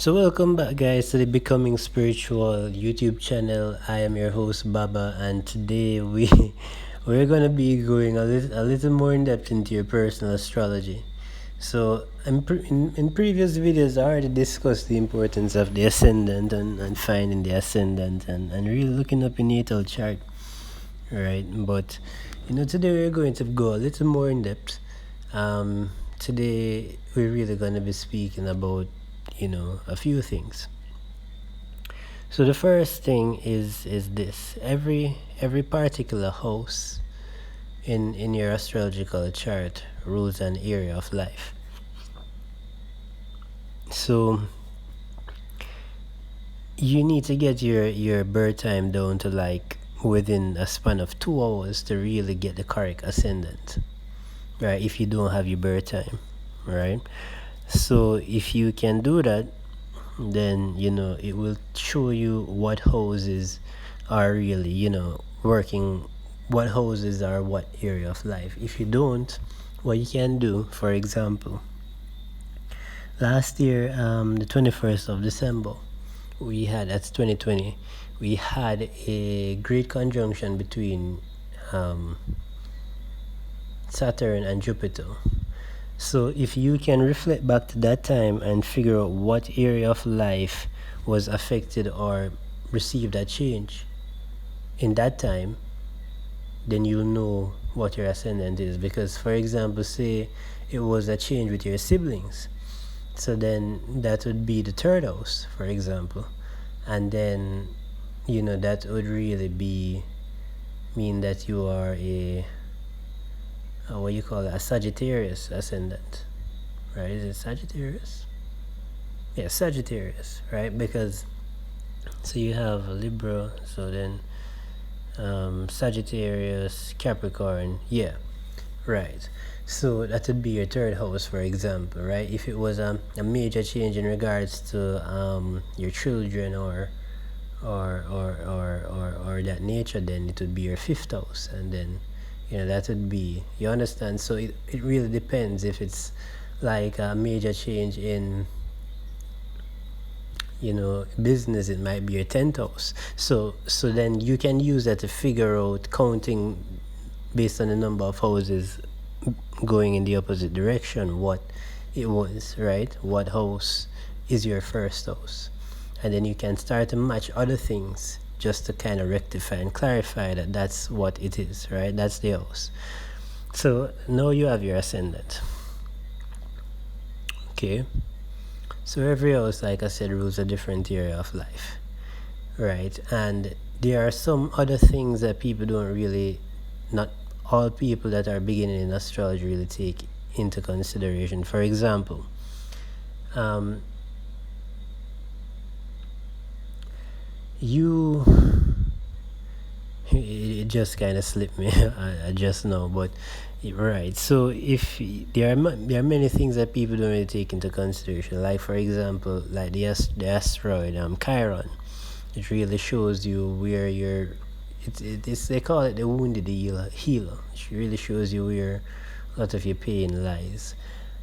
So welcome back guys to the Becoming Spiritual YouTube channel. I am your host Baba, and today we're gonna be going a little more in depth into your personal astrology. So in previous videos I already discussed the importance of the ascendant and finding the ascendant and really looking up your natal chart. Right, but today we're going to go a little more in depth. Today we're really going to be speaking about a few things. So the first thing is this: every particular house in your astrological chart rules an area of life. So you need to get your birth time down to like within a span of 2 hours to really get the correct ascendant, right? If you don't have your birth time, right? So if you can do that, then it will show you what houses are really working, what houses are what area of life. If you don't, what you can do, for example, last year, the 21st of December, that's 2020, we had a great conjunction between Saturn and Jupiter. So if you can reflect back to that time and figure out what area of life was affected or received a change in that time, then you'll know what your ascendant is. Because, for example, say it was a change with your siblings, so then that would be the third house, for example, and then that would really mean that you are what you call it, a Sagittarius ascendant, right? Is it Sagittarius? Yeah, Sagittarius, right? Because so you have Libra, so then Sagittarius, Capricorn, yeah, right. So that would be your third house, for example, right? If it was a major change in regards to your children or that nature, then it would be your fifth house, and then that would be, you understand. So it really depends. If it's like a major change in business, it might be your 10th house. So then you can use that to figure out, counting based on the number of houses going in the opposite direction, what it was, right? What house is your first house, and then you can start to match other things just to kind of rectify and clarify that that's what it is, right? That's the house. So now you have your ascendant. Okay, so every house, like I said, rules a different area of life, right? And there are some other things that people don't really, not all people that are beginning in astrology really take into consideration. For example, it just kind of slipped me I just know, but right. So if there are many things that people don't really take into consideration, like for example, like the asteroid Chiron. It really shows you where it's they call it the wounded healer. It really shows you where a lot of your pain lies.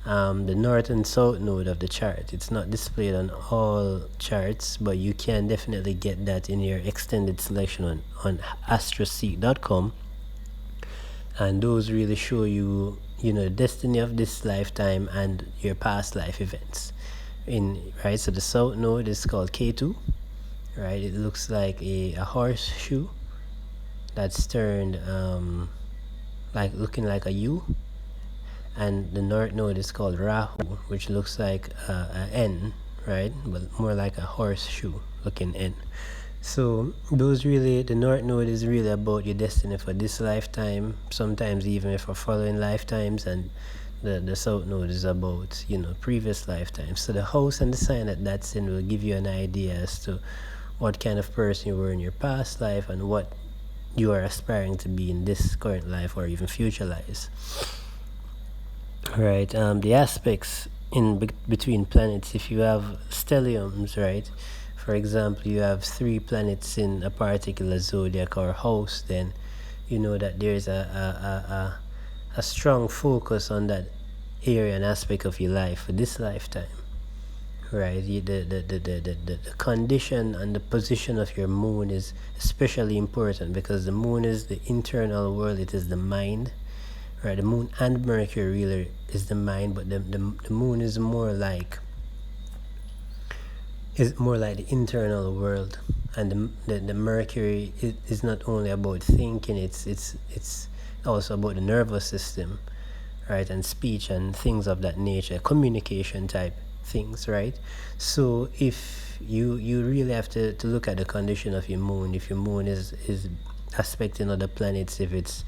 The north and south node of the chart, it's not displayed on all charts, but you can definitely get that in your extended selection on astroseek.com, and those really show you the destiny of this lifetime and your past life events right. So the south node is called K2, right? It looks like a horseshoe that's turned like looking like a U. And the north node is called Rahu, which looks like an N, right? But more like a horseshoe looking N. So those really, the north node is really about your destiny for this lifetime, sometimes even for following lifetimes, and the south node is about previous lifetimes. So the house and the sign that's in will give you an idea as to what kind of person you were in your past life and what you are aspiring to be in this current life or even future lives. Right. The aspects between planets, if you have stelliums, right? For example, you have 3 planets in a particular zodiac or house, then you know that there's a strong focus on that area and aspect of your life for this lifetime, right? The condition and the position of your moon is especially important because the moon is the internal world, it is the mind, right? The moon and Mercury really is the mind, but the moon is more like the internal world, and the Mercury is not only about thinking, it's also about the nervous system, right, and speech and things of that nature, communication type things, right? So if you really have to look at the condition of your moon. If your moon is aspecting other planets, if it's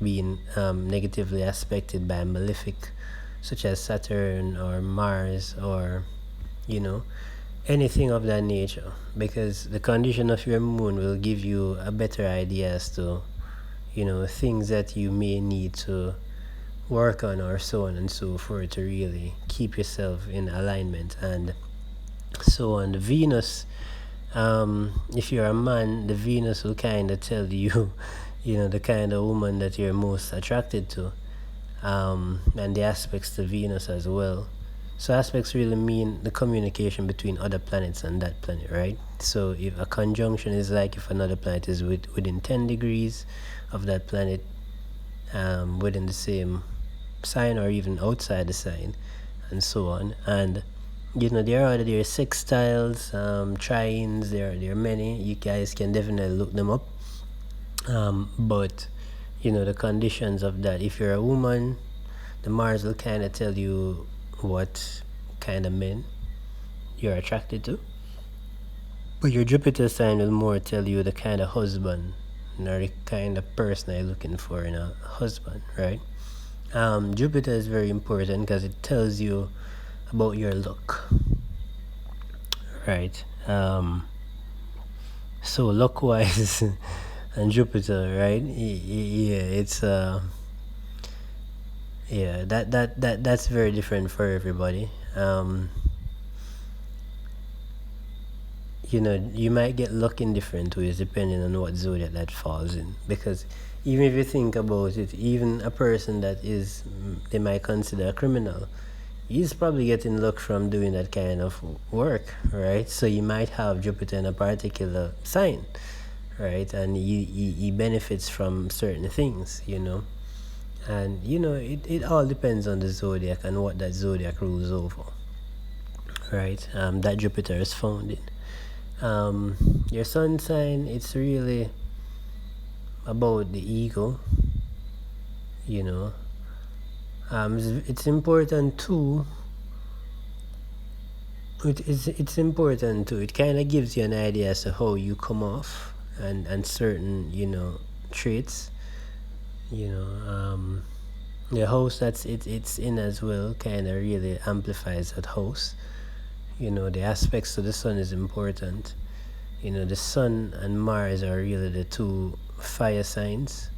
being negatively aspected by malefic such as Saturn or Mars or anything of that nature, because the condition of your moon will give you a better idea as to things that you may need to work on or so on and so forth to really keep yourself in alignment and so on. The Venus, if you're a man, the Venus will kind of tell you the kind of woman that you're most attracted to, and the aspects to Venus as well. So aspects really mean the communication between other planets and that planet, right? So if a conjunction is like if another planet is within 10 degrees of that planet, within the same sign or even outside the sign, and so on. And there are sextiles, trines. There are many. You guys can definitely look them up. But the conditions of that. If you're a woman, the Mars will kind of tell you what kind of men you're attracted to, but your Jupiter sign will more tell you the kind of husband or the kind of person you're looking for in a husband, right? Jupiter is very important because it tells you about your look, right? So luck wise and Jupiter, right? Yeah, it's that's very different for everybody. You might get luck in different ways depending on what zodiac that falls in, because even if you think about it, even a person that they might consider a criminal, he's probably getting luck from doing that kind of work, right? So you might have Jupiter in a particular sign, right? And he benefits from certain things, and it all depends on the zodiac and what that zodiac rules over, right? That Jupiter is found in. Your sun sign, it's really about the ego, it's important too. It's important too. It kind of gives you an idea as to how you come off and certain traits. The house that's it's in as well kind of really amplifies that house. The aspects to the sun is important. The sun and Mars are really the two fire signs,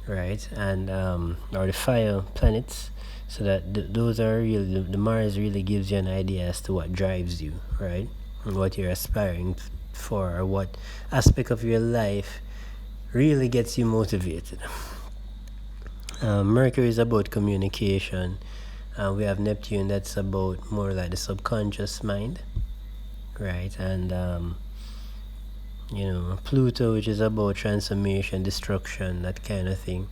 right? And or the fire planets. So that those are really the Mars really gives you an idea as to what drives you, right? And what you're aspiring for, or what aspect of your life really gets you motivated. Mercury is about communication. We have Neptune, that's about more like the subconscious mind, right? And Pluto, which is about transformation, destruction, that kind of thing.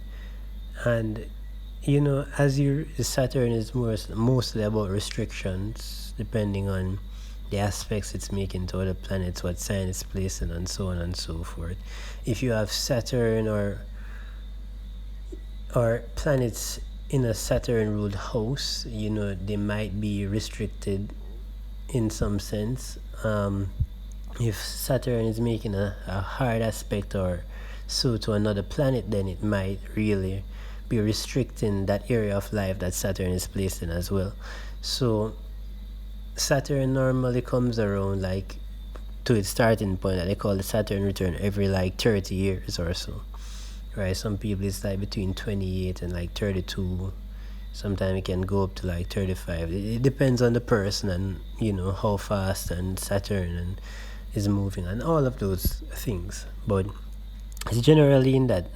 And as Saturn is mostly about restrictions, depending on the aspects it's making to other planets, what sign it's placing, and so on and so forth. If you have Saturn or planets in a Saturn ruled house, they might be restricted in some sense. If Saturn is making a hard aspect or so to another planet, then it might really be restricting that area of life that Saturn is placed in as well. So Saturn normally comes around like to its starting point that they call the Saturn return every like 30 years or so, right? Some people it's like between 28 and like 32. Sometimes it can go up to like 35. It depends on the person and how fast and Saturn is moving and all of those things. But it's generally in that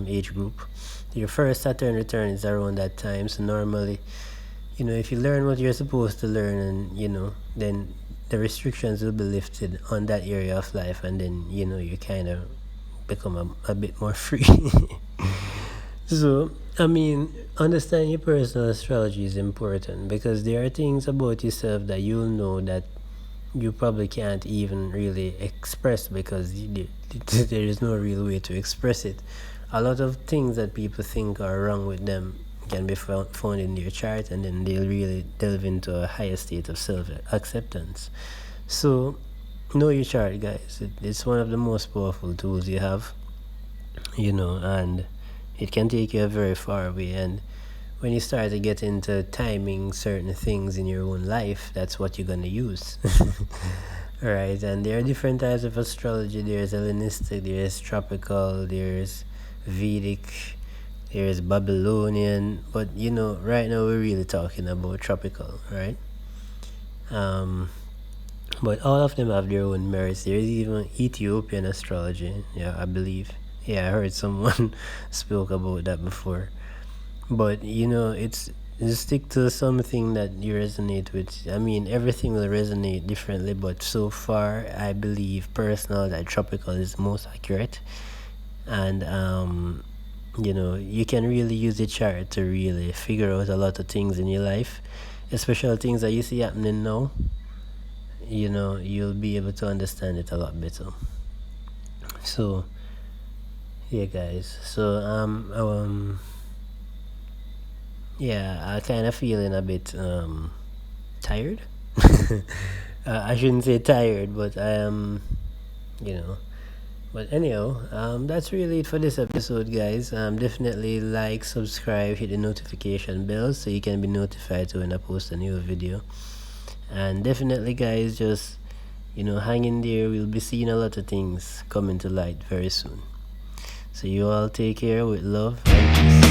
age group. Your first Saturn return is around that time, so normally if you learn what you're supposed to learn, and then the restrictions will be lifted on that area of life, and then you kind of become a bit more free. So, I mean, understanding your personal astrology is important because there are things about yourself that you'll know that you probably can't even really express because there is no real way to express it. A lot of things that people think are wrong with them can be found in their chart, and then they'll really delve into a higher state of self acceptance. So, know your chart, guys. It's one of the most powerful tools you have, and it can take you very far away. And when you start to get into timing certain things in your own life, that's what you're going to use. Right? And there are different types of astrology. There's Hellenistic, there's tropical, there's Vedic, there's Babylonian. But right now we're really talking about tropical, right? But all of them have their own merits. There is even Ethiopian astrology, yeah, I believe. Yeah, I heard someone spoke about that before. But it's just stick to something that you resonate with. I mean, everything will resonate differently, but so far, I believe personal that tropical is most accurate. And you can really use the chart to really figure out a lot of things in your life, especially things that you see happening now. You'll be able to understand it a lot better. So yeah, guys. So yeah, I kind of feeling a bit tired. I shouldn't say tired, but I am, But anyhow, that's really it for this episode, guys. Definitely like, subscribe, hit the notification bell so you can be notified when I post a new video. And definitely, guys, just hang in there. We'll be seeing a lot of things coming to light very soon. So you all take care with love and peace.